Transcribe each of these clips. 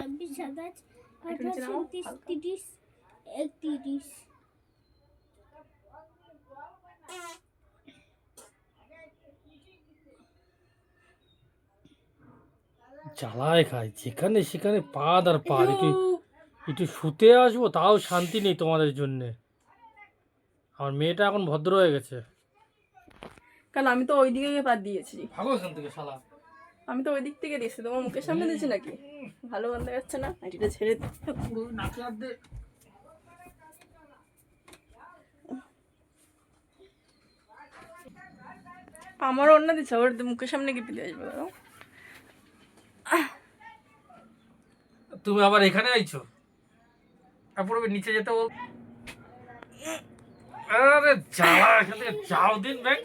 26, 27, 28, 29, 30, 31। জ্বালায় খায়, যেখানে সেখানে পাদ আর পাদ। একটু একটু শুতে আসবো তাও শান্তি নেই তোমাদের জন্যে। আমার মেয়েটা এখন ভদ্র হয়ে গেছে। কারণ আমি তো ওই দিকে গিয়ে পাত দিয়েছি। ভাগো এখান থেকে শালা। আমি তো ওই দিক থেকে দিয়েছি, তোমার মুখের সামনে দিয়েছি নাকি? ভালো গন্ধ যাচ্ছে না, এটা ছেড়ে দে। নাকে হাত দে। আমার অন্য দিচ্ছে, ওর মুখের সামনে গিয়ে দিয়ে আসবে। দাঁড়াও। তুমি আবার এখানে আইছো? তারপরে নিচে যেতে বল। আরে জ্বালা, এখান থেকে যাও দিন ব্যাগ।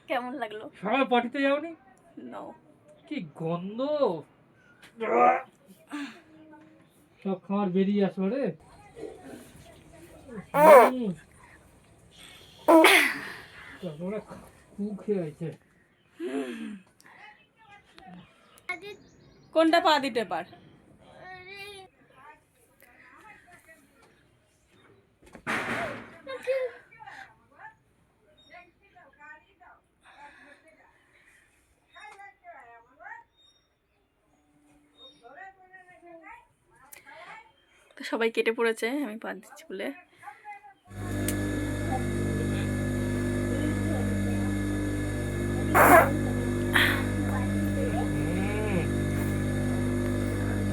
কেমন লাগলো? সবাই পার্টিতে যাওনি? নাও। কি গন্ধ, সব খাবার বেরিয়ে আসলো রে। তারপরে খুব খেয়ে আছে। কোনটা পা দিতে পার? তো সবাই কেটে পড়েছে, আমি পা দিচ্ছি বলে।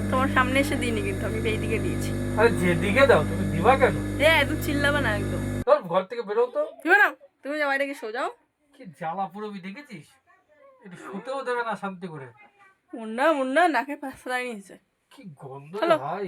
তোমার সামনে এসে দিইনি কিন্তু, আমি এইদিকে দিয়েছি। আরে যেদিকে দাও, তুমি দিবা কেন? একদম চিল্লাবে না একদম। তোর ঘর থেকে বেরো তো। দিবে না, তুমি যাও বাইরে গিয়ে শো যাও। কি জ্বালা পুরবি দেখেছিস? একটু শুতেও দেবে না শান্তি করে। মুন্না মুন্না নাকে ফাঁসলাই নিয়েছে। কি গন্ধ হ্যালো। ভাই।